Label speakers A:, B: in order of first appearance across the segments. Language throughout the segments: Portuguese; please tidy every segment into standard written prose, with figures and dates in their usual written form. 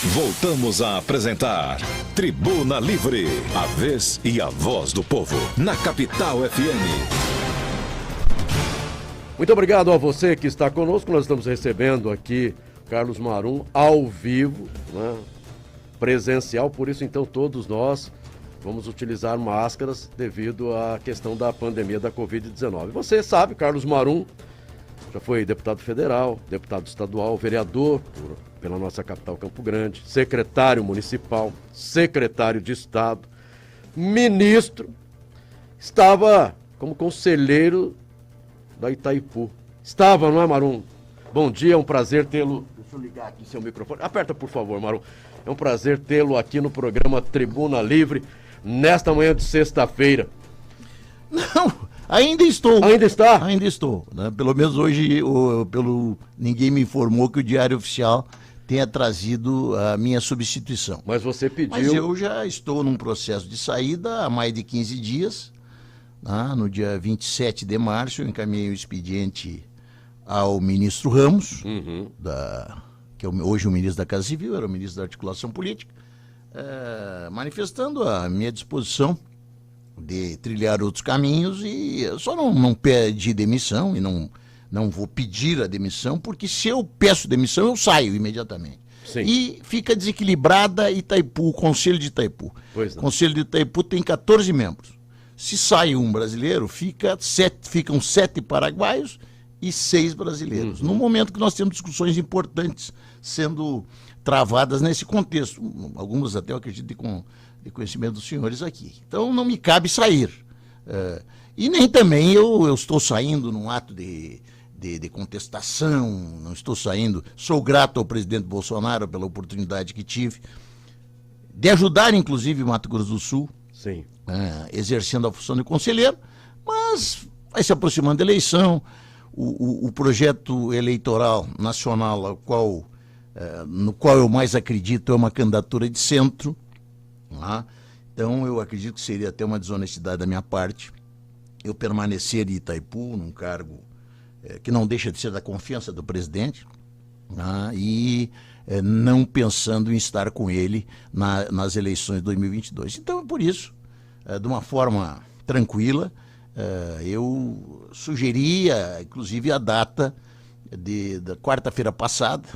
A: Voltamos a apresentar Tribuna Livre, a vez e a voz do povo, na Capital FM.
B: Muito obrigado a você que está conosco. Nós estamos recebendo aqui Carlos Marum ao vivo, né? Presencial, por isso então todos nós vamos utilizar máscaras devido à questão da pandemia da Covid-19. Você sabe, Carlos Marum já foi deputado federal, deputado estadual, vereador pela nossa capital Campo Grande, secretário municipal, secretário de Estado, ministro, estava como conselheiro da Itaipu. Estava, não é, Marum? Bom dia, é um prazer tê-lo. Deixa eu ligar aqui seu microfone. Aperta, por favor, Marum. É um prazer tê-lo aqui no programa Tribuna Livre, nesta manhã de sexta-feira.
C: Não, ainda estou.
B: Ainda está?
C: Ainda estou. Né? Pelo menos hoje, ninguém me informou que o Diário Oficial tenha trazido a minha substituição.
B: Mas você pediu...
C: Mas eu já estou num processo de saída há mais de 15 dias. No dia 27 de março, eu encaminhei o expediente ao ministro Ramos, que é hoje o ministro da Casa Civil, era o ministro da Articulação Política, manifestando a minha disposição de trilhar outros caminhos, e eu só não pedi demissão e não vou pedir a demissão, porque se eu peço demissão, eu saio imediatamente.
B: Sim.
C: E fica desequilibrada Itaipu, o Conselho de Itaipu.
B: Pois não.
C: O Conselho de Itaipu tem 14 membros. Se sai um brasileiro, ficam 7 paraguaios e 6 brasileiros. No momento que nós temos discussões importantes sendo travadas nesse contexto, algumas até eu acredito de conhecimento dos senhores aqui. Então não me cabe sair. E nem também eu estou saindo num ato de contestação, não estou saindo. Sou grato ao presidente Bolsonaro pela oportunidade que tive de ajudar, inclusive, Mato Grosso do Sul,
B: Sim.
C: Exercendo a função de conselheiro, mas vai se aproximando da eleição. O projeto eleitoral nacional no qual eu mais acredito é uma candidatura de centro. Então eu acredito que seria até uma desonestidade da minha parte eu permanecer em Itaipu num cargo que não deixa de ser da confiança do presidente, e não pensando em estar com ele nas eleições de 2022. Então, por isso, de uma forma tranquila, eu sugeria, inclusive, a data da quarta-feira passada.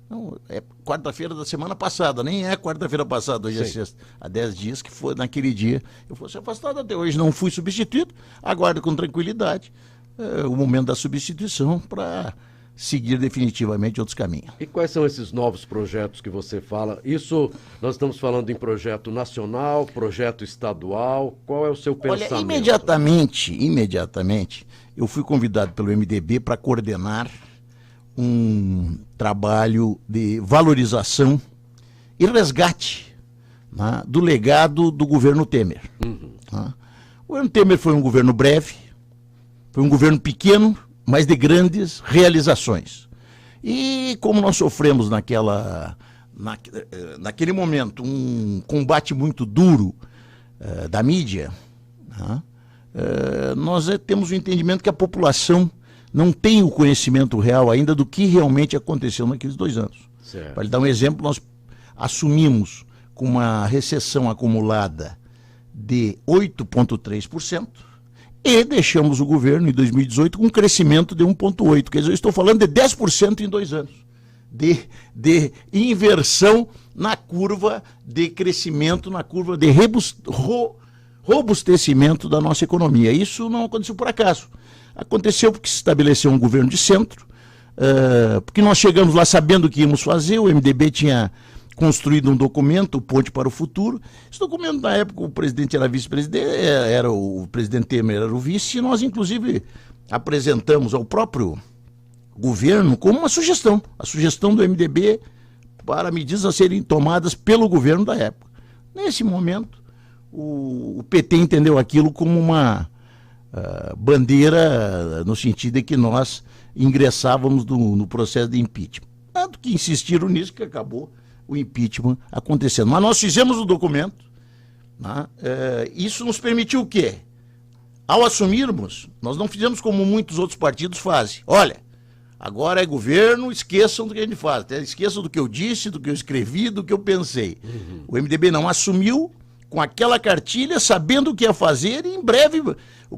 C: Não, é quarta-feira da semana passada, nem é quarta-feira passada, hoje é sexta. Há 10 dias que foi naquele dia. Eu fosse afastado, até hoje não fui substituído. Aguardo com tranquilidade o momento da substituição para seguir definitivamente outros caminhos.
B: E quais são esses novos projetos que você fala? Isso, nós estamos falando em projeto nacional, projeto estadual, qual é o seu pensamento?
C: Olha, imediatamente, eu fui convidado pelo MDB para coordenar um trabalho de valorização e resgate do legado do governo Temer. O governo Temer foi um governo breve, foi um governo pequeno, mas de grandes realizações. E como nós sofremos naquele momento um combate muito duro da mídia, nós temos o entendimento que a população não tem o conhecimento real ainda do que realmente aconteceu naqueles 2 anos. Para lhe dar um exemplo, nós assumimos com uma recessão acumulada de 8,3%, e deixamos o governo em 2018 com um crescimento de 1,8%. Quer dizer, eu estou falando de 10% em 2 anos. De inversão na curva de crescimento, na curva de robustecimento da nossa economia. Isso não aconteceu por acaso. Aconteceu porque se estabeleceu um governo de centro, porque nós chegamos lá sabendo o que íamos fazer. O MDB tinha construído um documento, o Ponte para o Futuro. Esse documento, na época, o presidente era vice-presidente, o presidente Temer era o vice, e nós, inclusive, apresentamos ao próprio governo como uma sugestão, a sugestão do MDB para medidas a serem tomadas pelo governo da época. Nesse momento, o PT entendeu aquilo como uma bandeira, no sentido de que nós ingressávamos no processo de impeachment. Tanto que insistiram nisso que acabou o impeachment acontecendo. Mas nós fizemos o documento, isso nos permitiu o quê? Ao assumirmos, nós não fizemos como muitos outros partidos fazem. Olha, Agora é governo, esqueçam do que a gente faz. Esqueçam do que eu disse, do que eu escrevi, do que eu pensei. O MDB não assumiu com aquela cartilha, sabendo o que ia fazer, e em breve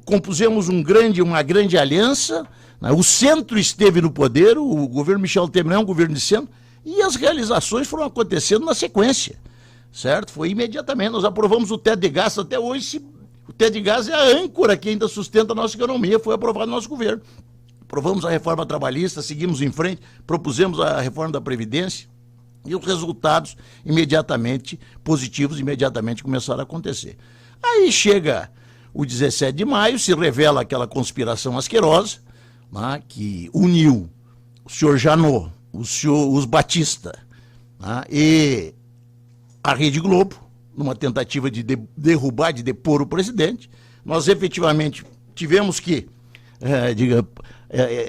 C: compusemos uma grande aliança, né? O centro esteve no poder, o governo Michel Temer é um governo de centro, e as realizações foram acontecendo na sequência, certo? Foi imediatamente, nós aprovamos o teto de gastos, até hoje o teto de gastos é a âncora que ainda sustenta a nossa economia, foi aprovado no nosso governo. Aprovamos a reforma trabalhista, seguimos em frente, propusemos a reforma da Previdência, e os resultados imediatamente positivos, imediatamente começaram a acontecer. Aí chega o 17 de maio, se revela aquela conspiração asquerosa, né, que uniu o senhor Janot, os Batista, né, e a Rede Globo, numa tentativa de derrubar, de depor o presidente. Nós efetivamente tivemos que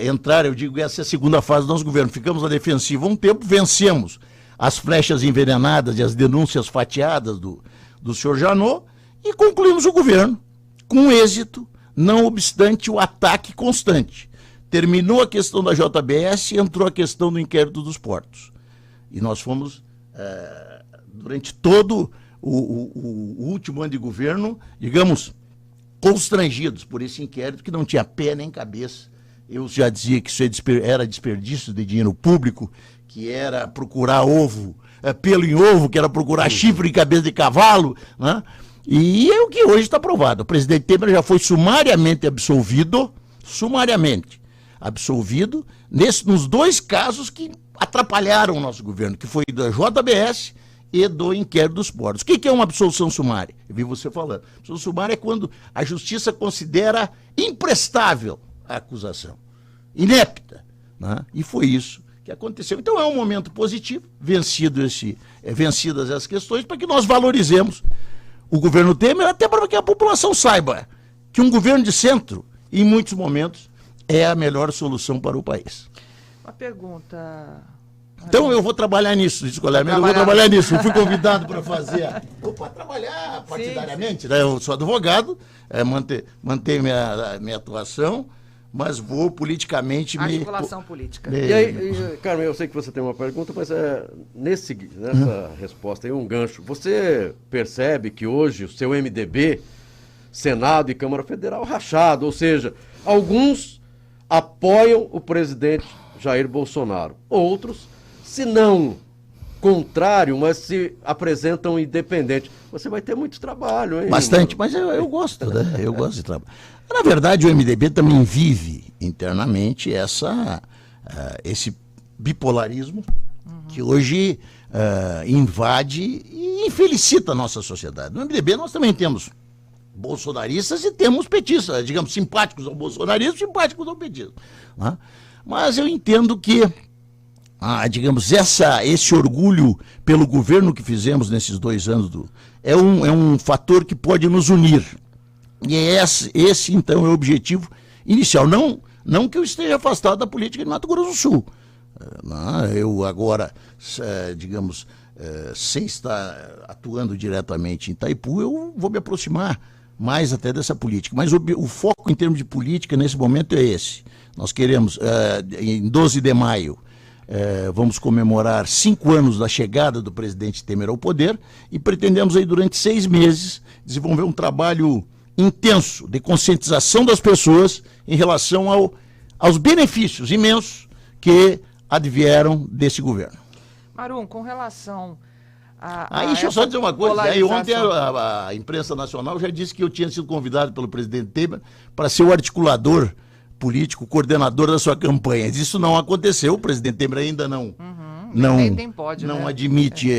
C: entrar, eu digo, essa é a segunda fase do nosso governo. Ficamos na defensiva um tempo, vencemos as flechas envenenadas e as denúncias fatiadas do senhor Janot e concluímos o governo com êxito, não obstante o ataque constante. Terminou a questão da JBS e entrou a questão do inquérito dos portos. E nós fomos, durante todo o último ano de governo, digamos, constrangidos por esse inquérito que não tinha pé nem cabeça. Eu já dizia que isso era desperdício de dinheiro público, que era procurar pelo em ovo, que era procurar chifre em cabeça de cavalo, né? E é o que hoje está provado. O presidente Temer já foi sumariamente absolvido, nos dois casos que atrapalharam o nosso governo, que foi da JBS e do inquérito dos portos. O que é uma absolução sumária? Eu vi você falando. Absolução sumária é quando a justiça considera imprestável a acusação, inepta, né? E foi isso que aconteceu. Então é um momento positivo, vencidas essas questões, para que nós valorizemos o governo Temer, até para que a população saiba que um governo de centro, em muitos momentos, é a melhor solução para o país.
D: Uma pergunta...
C: Então eu vou trabalhar nisso, eu vou trabalhar nisso. Eu fui convidado para fazer, para trabalhar partidariamente, né? Eu sou advogado, manter minha atuação, mas vou politicamente
D: articulação política.
B: E aí, Carmen, eu sei que você tem uma pergunta, mas nessa resposta aí um gancho. Você percebe que hoje o seu MDB, Senado e Câmara Federal rachado, ou seja, alguns apoiam o presidente Jair Bolsonaro, outros, se não contrário, mas se apresentam independente. Você vai ter muito trabalho, hein?
C: Bastante, mas eu gosto, né? Eu gosto de trabalho. Na verdade, o MDB também vive internamente esse bipolarismo que hoje invade e infelicita a nossa sociedade. No MDB nós também temos bolsonaristas e temos petistas, digamos, simpáticos ao bolsonarismo, simpáticos ao petismo, né? Mas eu entendo que digamos, esse orgulho pelo governo que fizemos nesses 2 anos é um fator que pode nos unir. E esse, então, é o objetivo inicial. Não que eu esteja afastado da política de Mato Grosso do Sul. Eu agora, digamos, sem estar atuando diretamente em Itaipu, eu vou me aproximar mais até dessa política. Mas o foco em termos de política nesse momento é esse. Nós queremos, em 12 de maio, vamos comemorar 5 anos da chegada do presidente Temer ao poder e pretendemos aí durante 6 meses desenvolver um trabalho intenso de conscientização das pessoas em relação aos benefícios imensos que advieram desse governo.
D: Marum, com relação
C: deixa eu só dizer uma coisa. Aí, ontem a imprensa nacional já disse que eu tinha sido convidado pelo presidente Temer para ser o articulador político, coordenador da sua campanha. Isso não aconteceu, o presidente Temer ainda não admite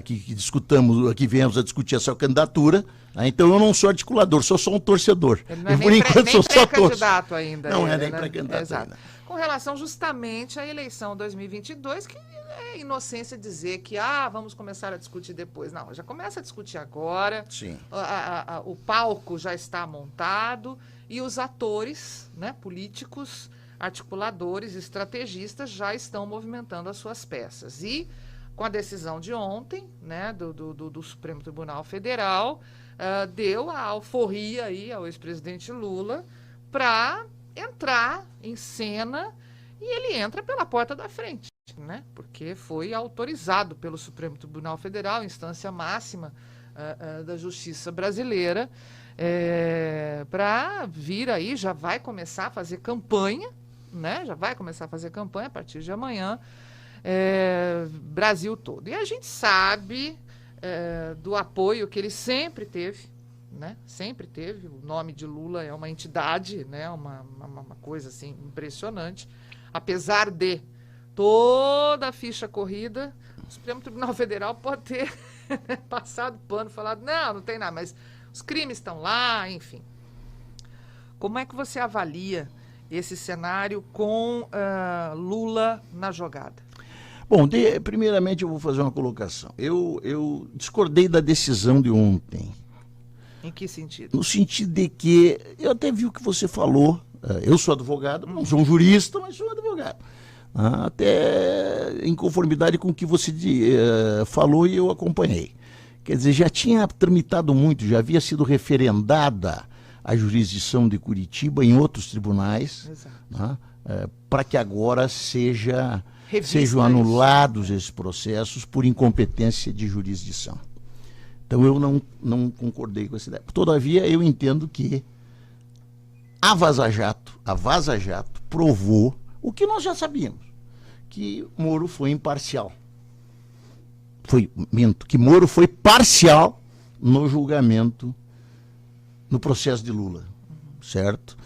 C: que discutamos, que viemos a discutir a sua candidatura. Então eu não sou articulador, sou só um torcedor.
D: Ele não é nem pré-candidato ainda.
C: Não é nem pré-candidato ainda.
D: Com relação justamente à eleição 2022, que é inocência dizer que vamos começar a discutir depois. Não, já começa a discutir agora.
C: Sim.
D: O palco já está montado e os atores, né, políticos, articuladores, estrategistas já estão movimentando as suas peças. E com a decisão de ontem, né, do Supremo Tribunal Federal, deu a alforria aí ao ex-presidente Lula para entrar em cena e ele entra pela porta da frente, né? Porque foi autorizado pelo Supremo Tribunal Federal, instância máxima da justiça brasileira, para vir aí, já vai começar a fazer campanha, né? Já vai começar a fazer campanha a partir de amanhã, Brasil todo. E a gente sabe do apoio que ele sempre teve, né? Sempre teve. O nome de Lula é uma entidade, né? Uma coisa assim impressionante. Apesar de toda a ficha corrida, o Supremo Tribunal Federal pode ter passado pano, falado, não tem nada, mas os crimes estão lá, enfim. Como é que você avalia esse cenário com Lula na jogada?
C: Bom, primeiramente eu vou fazer uma colocação. Eu discordei da decisão de ontem.
D: Em que sentido?
C: No sentido de que, eu até vi o que você falou, eu sou advogado, não sou um jurista, mas sou advogado. Até em conformidade com o que você falou e eu acompanhei. Quer dizer, já tinha tramitado muito, já havia sido referendada a jurisdição de Curitiba em outros tribunais, para que agora sejam anulados esses processos por incompetência de jurisdição. Então eu não concordei com essa ideia. Todavia, eu entendo que a Vaza Jato provou o que nós já sabíamos, que Moro foi imparcial. Que Moro foi parcial no julgamento, no processo de Lula, certo?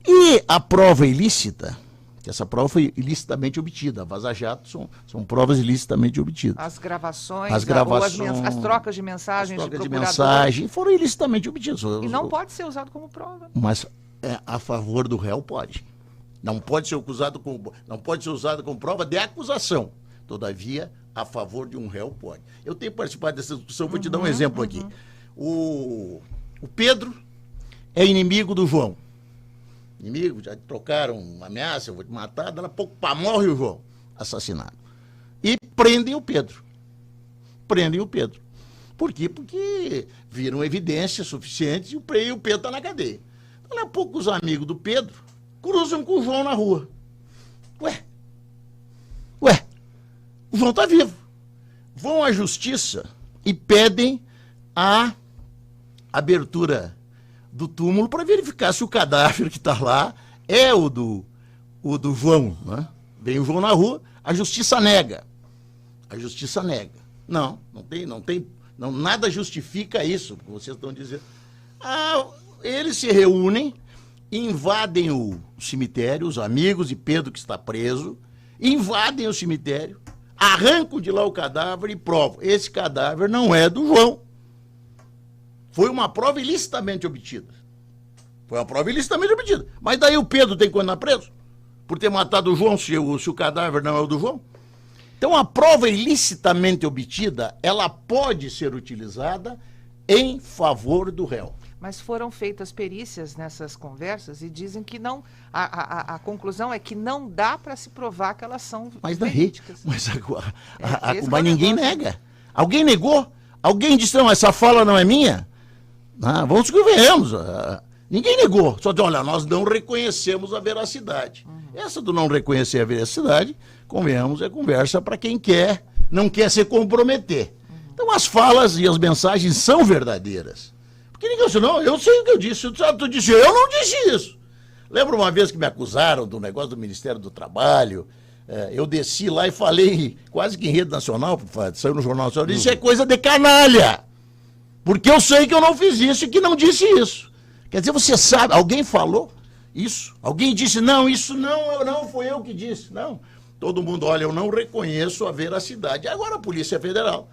C: E a prova ilícita, que essa prova foi ilicitamente obtida, a Vaza Jato são provas ilicitamente obtidas.
D: As gravações,
C: as
D: trocas de mensagens
C: de mensagem foram ilicitamente obtidas.
D: E não pode ser usado como prova.
C: Mas a favor do réu pode. Não pode ser usado como prova de acusação. Todavia, a favor de um réu pode. Eu tenho participado dessa discussão, vou te dar um exemplo aqui. O Pedro é inimigo do João. Inimigo, já trocaram uma ameaça, eu vou te matar, daqui a pouco morre o João, assassinado. E prendem o Pedro. Por quê? Porque viram evidências suficientes e o Pedro está na cadeia. Daqui a pouco os amigos do Pedro cruzam com o João na rua. Ué, o João está vivo. Vão à justiça e pedem a abertura do túmulo para verificar se o cadáver que está lá é o do João. Né? Vem o João na rua, a justiça nega. Não tem, nada justifica isso, que vocês estão dizendo. Eles se reúnem, invadem o cemitério, os amigos de Pedro que está preso, invadem o cemitério, arrancam de lá o cadáver e provam. Esse cadáver não é do João. Foi uma prova ilicitamente obtida. Mas daí o Pedro tem que continuar preso? Por ter matado o João, se o cadáver não é o do João? Então a prova ilicitamente obtida, ela pode ser utilizada em favor do réu.
D: Mas foram feitas perícias nessas conversas e dizem que não. A conclusão é que não dá para se provar que elas são verídicas. Mas
C: ninguém nega. Alguém negou? Alguém disse, não, essa fala não é minha? Vamos que venhamos. Ninguém negou. Só disse, olha, nós não reconhecemos a veracidade. Essa do não reconhecer a veracidade, convenhamos, é conversa para quem não quer se comprometer. Então as falas e as mensagens são verdadeiras. Porque ninguém disse, não, eu sei o que eu disse. Tu disse, eu não disse isso. Lembro uma vez que me acusaram do negócio do Ministério do Trabalho. Eu desci lá e falei, quase que em rede nacional, saiu no Jornal Nacional, isso é coisa de canalha. Porque eu sei que eu não fiz isso e que não disse isso. Quer dizer, você sabe, alguém falou isso? Alguém disse, não, isso não foi eu que disse. Não. Todo mundo, olha, eu não reconheço a veracidade. Agora a Polícia Federal,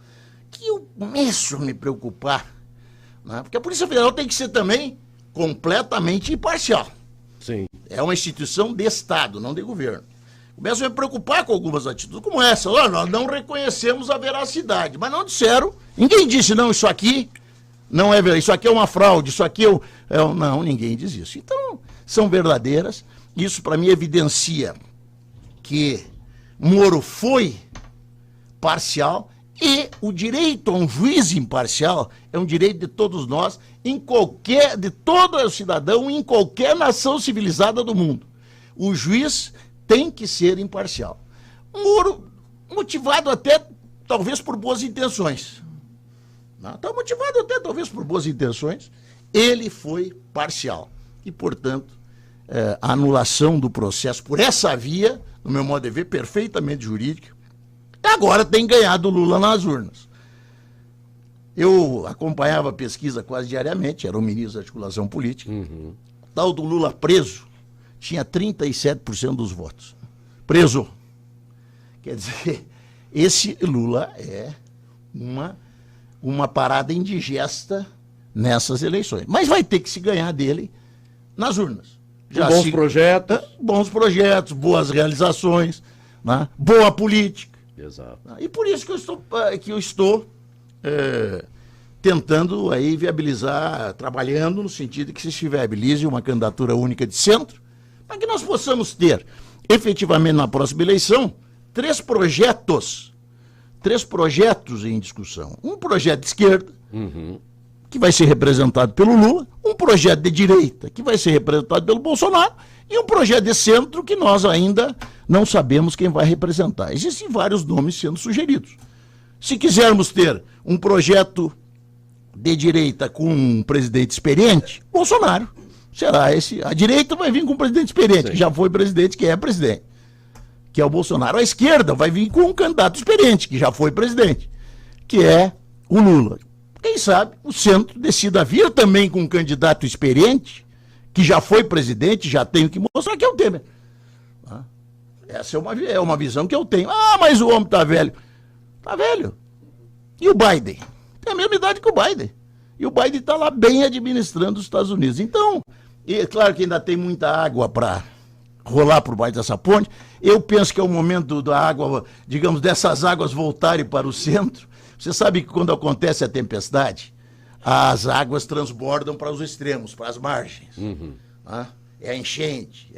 C: que eu começo a me preocupar, né? Porque a Polícia Federal tem que ser também completamente imparcial.
B: Sim.
C: É uma instituição de Estado, não de governo. Começo a me preocupar com algumas atitudes como essa. Olha, nós não reconhecemos a veracidade, mas não disseram, ninguém disse, não, isso aqui não é verdade, isso aqui é uma fraude, isso aqui não, ninguém diz isso. Então, são verdadeiras. Isso, para mim, evidencia que Moro foi parcial e o direito a um juiz imparcial é um direito de todos nós, de todo cidadão, em qualquer nação civilizada do mundo. O juiz tem que ser imparcial. Moro motivado até, talvez, por boas intenções. Está motivado até, talvez, por boas intenções. Ele foi parcial. E, portanto, a anulação do processo por essa via, no meu modo de ver, perfeitamente jurídica, agora tem ganhado o Lula nas urnas. Eu acompanhava a pesquisa quase diariamente, era o ministro da articulação política. O tal do Lula preso tinha 37% dos votos. Preso. Quer dizer, esse Lula é uma parada indigesta nessas eleições. Mas vai ter que se ganhar dele nas urnas.
B: Bons projetos.
C: Bons projetos, boas realizações, né? Boa política.
B: Exato.
C: E por isso que eu estou tentando aí viabilizar, trabalhando no sentido de que se viabilize uma candidatura única de centro, para que nós possamos ter, efetivamente, na próxima eleição, três projetos em discussão. Um projeto de esquerda, que vai ser representado pelo Lula, um projeto de direita, que vai ser representado pelo Bolsonaro, e um projeto de centro que nós ainda não sabemos quem vai representar. Existem vários nomes sendo sugeridos. Se quisermos ter um projeto de direita com um presidente experiente, Bolsonaro será esse. A direita vai vir com um presidente experiente, que já foi presidente, que é presidente, que é o Bolsonaro. A esquerda vai vir com um candidato experiente, que já foi presidente, que é o Lula. Quem sabe o centro decida vir também com um candidato experiente, que já foi presidente, já tem o que mostrar, que é o Temer. Essa é uma visão que eu tenho. Ah, mas o homem tá velho. Tá velho. E o Biden? Tem a mesma idade que o Biden. E o Biden está lá bem administrando os Estados Unidos. Então, é claro que ainda tem muita água para rolar por baixo dessa ponte. Eu penso que é o momento da água, digamos, dessas águas voltarem para o centro. Você sabe que quando acontece a tempestade, as águas transbordam para os extremos, para as margens. É a enchente,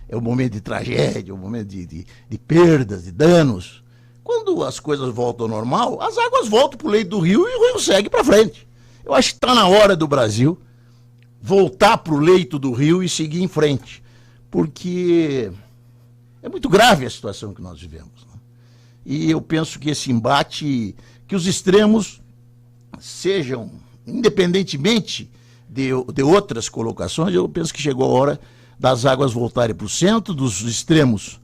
C: é o momento de tragédia, é o momento de perdas, de danos. Quando as coisas voltam ao normal, as águas voltam para o leito do rio e o rio segue para frente. Eu acho que está na hora do Brasil voltar para o leito do rio e seguir em frente, porque é muito grave a situação que nós vivemos. Né? E eu penso que esse embate, que os extremos sejam, independentemente de outras colocações, eu penso que chegou a hora das águas voltarem para o centro, dos extremos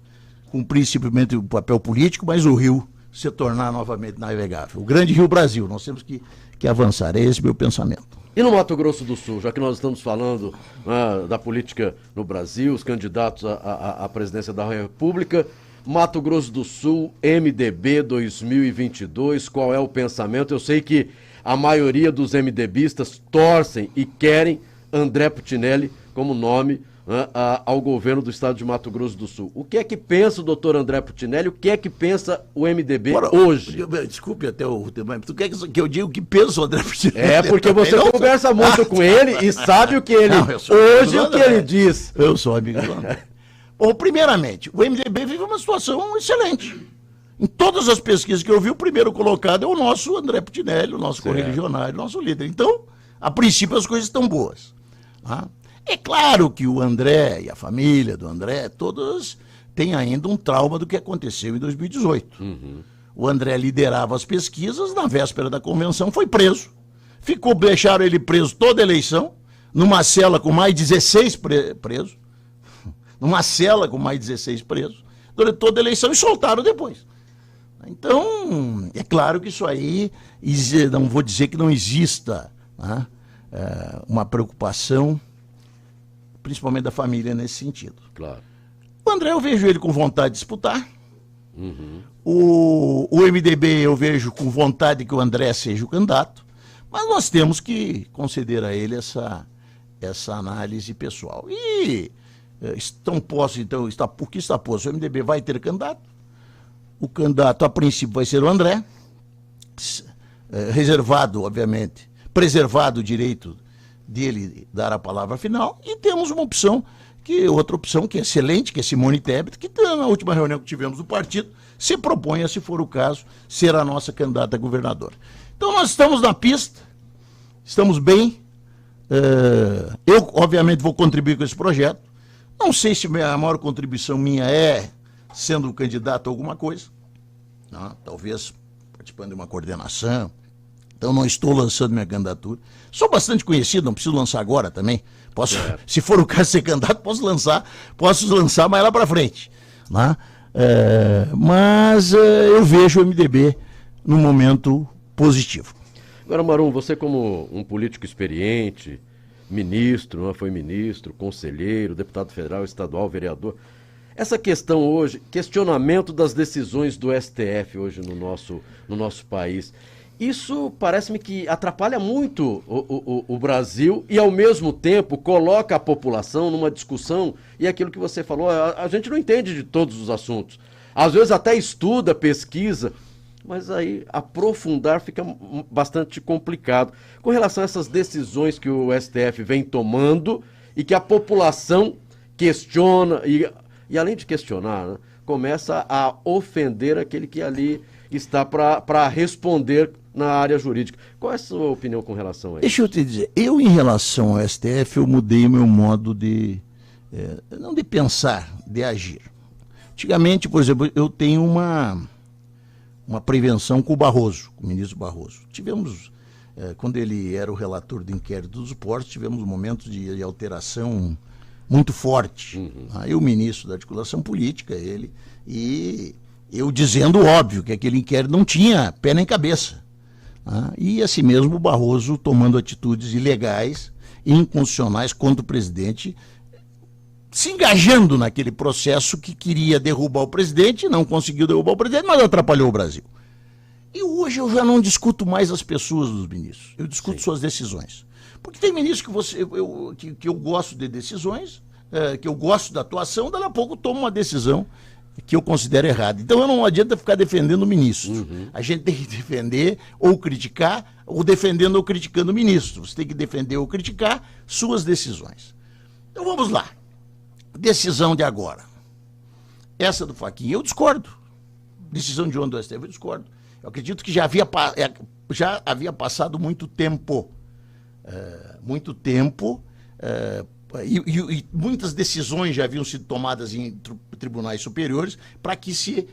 C: cumprir simplesmente o papel político, mas o rio se tornar novamente navegável. O grande Rio Brasil, nós temos que avançar, é esse meu pensamento.
B: E no Mato Grosso do Sul, já que nós estamos falando da política no Brasil, os candidatos à presidência da República, Mato Grosso do Sul, MDB 2022, qual é o pensamento? Eu sei que a maioria dos MDBistas torcem e querem André Putinelli como nome ao governo do estado de Mato Grosso do Sul. O que é que pensa o doutor André Putinelli? O que é que pensa o MDB hoje?
C: Desculpe até o tema, tu quer que eu diga o que pensa o André Putinelli?
B: É, porque você conversa muito com ele e sabe o que ele... hoje o que ele diz.
C: Eu sou amigo do André. Bom, primeiramente, o MDB vive uma situação excelente. Em todas as pesquisas que eu vi, o primeiro colocado é o nosso André Putinelli, o nosso correligionário, o nosso líder. Então, a princípio as coisas estão boas. É claro que o André e a família do André, todos têm ainda um trauma do que aconteceu em 2018. O André liderava as pesquisas, na véspera da convenção foi preso. Deixaram ele preso toda a eleição, numa cela com mais 16 presos. Numa cela com mais 16 presos, durante toda a eleição, e soltaram depois. Então, é claro que isso aí, não vou dizer que não exista uma preocupação, principalmente da família nesse sentido.
B: Claro.
C: O André, eu vejo ele com vontade de disputar. O MDB eu vejo com vontade que o André seja o candidato, mas nós temos que conceder a ele essa análise pessoal. E estão postos, então, por que está posto? O MDB vai ter candidato. O candidato, a princípio, vai ser o André, reservado, obviamente, preservado o direito dele dar a palavra final, e temos uma opção, outra opção que é excelente, que é Simone Tebet, que na última reunião que tivemos do partido, se propõe, se for o caso, ser a nossa candidata a governadora. Então nós estamos na pista, estamos bem, eu obviamente vou contribuir com esse projeto, Não sei se a maior contribuição minha é sendo candidato a alguma coisa, não, talvez participando de uma coordenação. Então não estou lançando minha candidatura. Sou bastante conhecido, não preciso lançar agora também. Posso, se for o caso de ser candidato, posso lançar mais lá para frente. Né? Mas eu vejo o MDB num momento positivo.
B: Agora, Marum, você como um político experiente, ministro, não foi ministro, conselheiro, deputado federal, estadual, vereador, essa questão hoje, questionamento das decisões do STF hoje no nosso país, isso parece-me que atrapalha muito o Brasil e, ao mesmo tempo, coloca a população numa discussão, e é aquilo que você falou, a gente não entende de todos os assuntos. Às vezes até estuda, pesquisa, mas aí aprofundar fica bastante complicado. Com relação a essas decisões que o STF vem tomando e que a população questiona, e além de questionar, né, começa a ofender aquele que ali está para responder na área jurídica. Qual é a sua opinião com relação a isso?
C: Deixa eu te dizer, eu em relação ao STF, eu mudei o meu modo não de pensar, de agir. Antigamente, por exemplo, eu tenho uma prevenção com o Barroso, com o ministro Barroso. Tivemos, quando ele era o relator do inquérito dos portos, tivemos momentos de alteração muito forte. Aí o ministro da articulação política, ele, e eu dizendo óbvio que aquele inquérito não tinha pé nem cabeça. E assim mesmo o Barroso tomando atitudes ilegais e inconstitucionais contra o presidente, se engajando naquele processo que queria derrubar o presidente, não conseguiu derrubar o presidente, mas atrapalhou o Brasil. E hoje eu já não discuto mais as pessoas dos ministros, eu discuto suas decisões. Porque tem ministros que eu gosto de decisões, que eu gosto da atuação, daqui a pouco tomo uma decisão que eu considero errada. Então não adianta ficar defendendo o ministro. A gente tem que defender ou criticar, ou defendendo ou criticando o ministro. Você tem que defender ou criticar suas decisões. Então vamos lá. Decisão de agora. Essa do Fachin, eu discordo. Decisão de ontem do STF, eu discordo. Eu acredito que já havia passado muito tempo. E muitas decisões já haviam sido tomadas em tribunais superiores para que se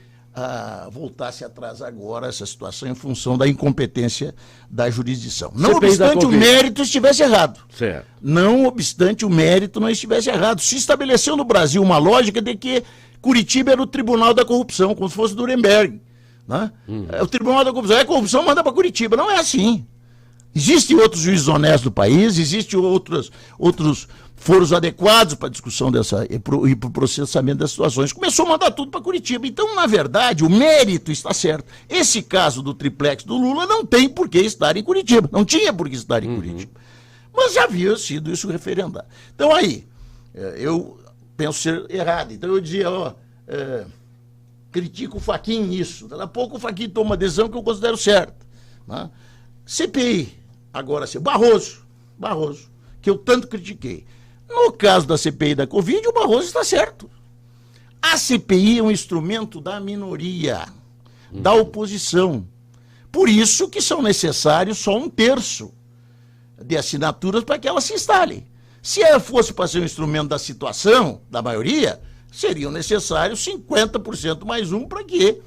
C: voltasse atrás agora essa situação em função da incompetência da jurisdição. Não obstante o mérito estivesse errado.
B: Certo.
C: Não obstante o mérito não estivesse errado. Se estabeleceu no Brasil uma lógica de que Curitiba era o tribunal da corrupção, como se fosse Nuremberg. Né? O tribunal da corrupção. A corrupção manda para Curitiba. Não é assim. Existem outros juízes honestos do país, existem outros foros adequados para a discussão e para o processamento das situações. Começou a mandar tudo para Curitiba. Então, na verdade, o mérito está certo. Esse caso do triplex do Lula não tem por que estar em Curitiba. Não tinha por que estar em Curitiba. Mas já havia sido isso referendado. Então, aí, eu penso ser errado. Então, eu dizia, critico o Fachin nisso. Daqui a pouco o Fachin toma uma decisão que eu considero certa. Né? CPI. Agora, Barroso, que eu tanto critiquei. No caso da CPI da Covid, o Barroso está certo. A CPI é um instrumento da minoria, da oposição. Por isso que são necessários só 1/3 de assinaturas para que ela se instale. Se ela fosse para ser um instrumento da situação, da maioria, seriam necessários 50% mais 1 para que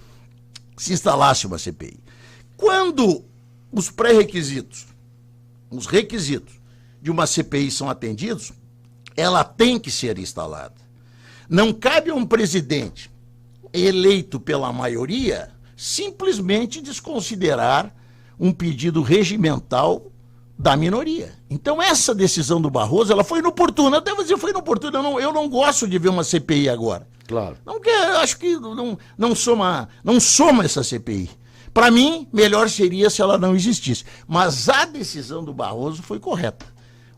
C: se instalasse uma CPI. Quando os pré-requisitos, os requisitos de uma CPI são atendidos, ela tem que ser instalada. Não cabe a um presidente eleito pela maioria simplesmente desconsiderar um pedido regimental da minoria. Então essa decisão do Barroso, ela foi inoportuna. Até dizer, foi inoportuna. Eu não gosto de ver uma CPI agora.
B: Claro.
C: Não quero, acho que não soma essa CPI. Para mim, melhor seria se ela não existisse. Mas a decisão do Barroso foi correta.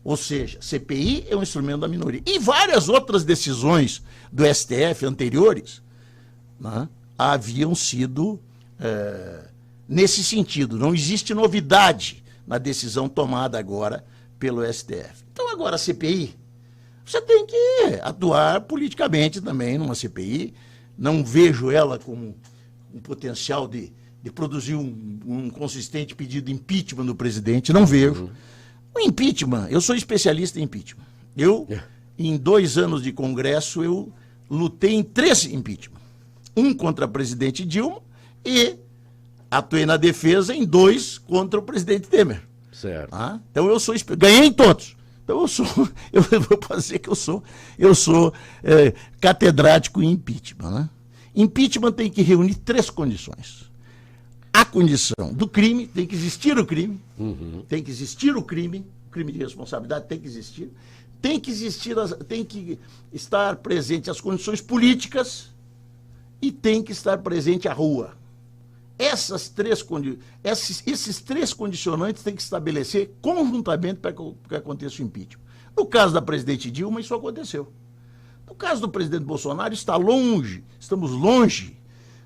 C: Ou seja, CPI é um instrumento da minoria. E várias outras decisões do STF anteriores, né, haviam sido nesse sentido. Não existe novidade na decisão tomada agora pelo STF. Então agora a CPI, você tem que atuar politicamente também numa CPI. Não vejo ela como um potencial de produzir um consistente pedido de impeachment do presidente, não vejo. O impeachment, eu sou especialista em impeachment. Eu em 2 anos de Congresso, eu lutei em 3 impeachment. Um contra a presidente Dilma e atuei na defesa em 2 contra o presidente Temer.
B: Certo.
C: Então eu sou... Ganhei em todos. Então eu vou dizer que eu sou catedrático em impeachment, né? Impeachment tem que reunir 3 condições. A condição do crime, tem que existir o crime, tem que existir o crime de responsabilidade tem que existir, tem que estar presente as condições políticas e tem que estar presente a rua. Esses 3 condicionantes têm que estabelecer conjuntamente para que aconteça o impeachment. No caso da presidente Dilma, isso aconteceu. No caso do presidente Bolsonaro, estamos longe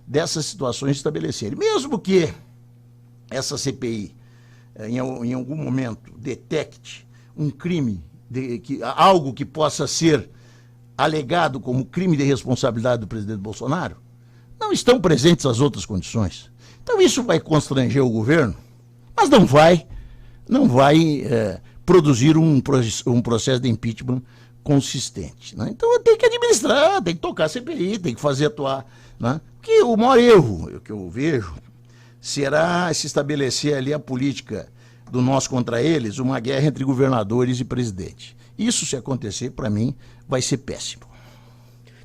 C: dessas situações estabelecerem. Mesmo que essa CPI, em algum momento, detecte um crime, algo que possa ser alegado como crime de responsabilidade do presidente Bolsonaro, não estão presentes as outras condições. Então isso vai constranger o governo, mas não vai produzir um processo de impeachment consistente, né? Então tem que administrar, tem que tocar a CPI, tem que fazer atuar, né? Porque o maior erro que eu vejo será se estabelecer ali a política do nós contra eles, uma guerra entre governadores e presidente. Isso, se acontecer, para mim, vai ser péssimo.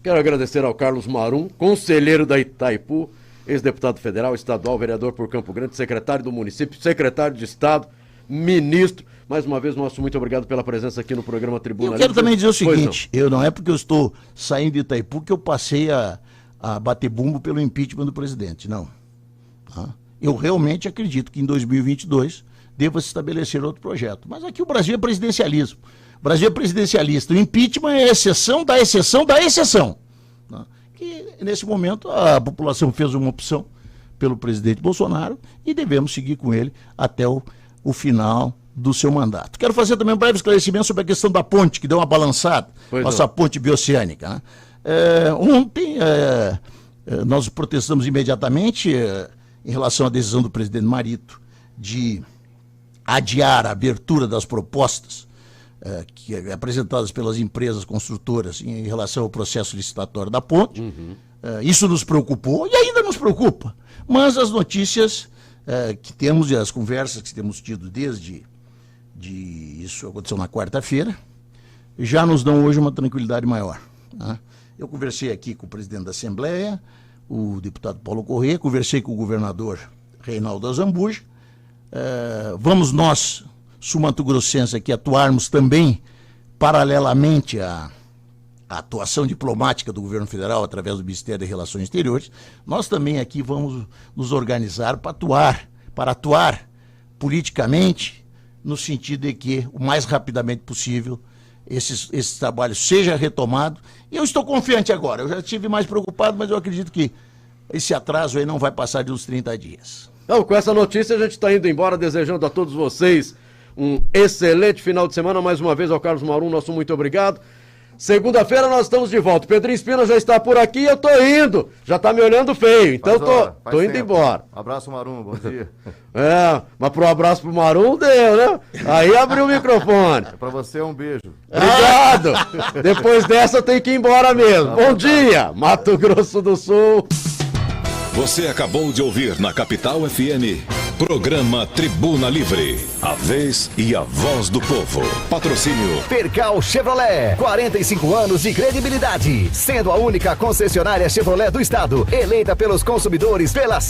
B: Quero agradecer ao Carlos Marum, conselheiro da Itaipu, ex-deputado federal, estadual, vereador por Campo Grande, secretário do município, secretário de Estado, ministro. Mais uma vez, nosso muito obrigado pela presença aqui no programa Tribuna Livre.
C: Eu quero também dizer o seguinte, não é porque eu estou saindo de Itaipu que eu passei a bater bumbo pelo impeachment do presidente, não. Eu realmente acredito que em 2022 deva se estabelecer outro projeto. Mas aqui o Brasil é presidencialismo. O Brasil é presidencialista. O impeachment é a exceção da exceção da exceção. Que, nesse momento, a população fez uma opção pelo presidente Bolsonaro e devemos seguir com ele até o final do seu mandato. Quero fazer também um breve esclarecimento sobre a questão da ponte, que deu uma balançada, nossa ponte bioceânica, né? Ontem, nós protestamos imediatamente em relação à decisão do presidente Marito de adiar a abertura das propostas apresentadas pelas empresas construtoras em relação ao processo licitatório da ponte. Isso nos preocupou e ainda nos preocupa. Mas as notícias que temos e as conversas que temos tido desde isso aconteceu na quarta-feira, já nos dão hoje uma tranquilidade maior, né? Eu conversei aqui com o presidente da Assembleia, o deputado Paulo Corrêa, conversei com o governador Reinaldo Azambuja. Vamos nós, sul-mato-grossenses, aqui atuarmos também paralelamente à atuação diplomática do governo federal através do Ministério das Relações Exteriores. Nós também aqui vamos nos organizar para atuar politicamente no sentido de que o mais rapidamente possível esse trabalho seja retomado. E eu estou confiante agora. Eu já estive mais preocupado, mas eu acredito que esse atraso aí não vai passar de uns 30 dias.
B: Então, com essa notícia, a gente está indo embora, desejando a todos vocês um excelente final de semana. Mais uma vez ao Carlos Marum, nosso muito obrigado. Segunda-feira nós estamos de volta. Pedrinho Espina já está por aqui e eu tô indo. Já tá me olhando feio, então tô indo embora.
E: Abraço, Marum, bom dia.
B: Mas pro abraço pro Marum deu, né? Aí abriu o microfone.
E: Pra você um beijo.
B: Obrigado. Depois dessa eu tenho que ir embora mesmo. Bom dia, Mato Grosso do Sul.
A: Você acabou de ouvir na Capital FM, programa Tribuna Livre, a vez e a voz do povo. Patrocínio
F: Percal Chevrolet, 45 anos de credibilidade, sendo a única concessionária Chevrolet do estado, eleita pelos consumidores pela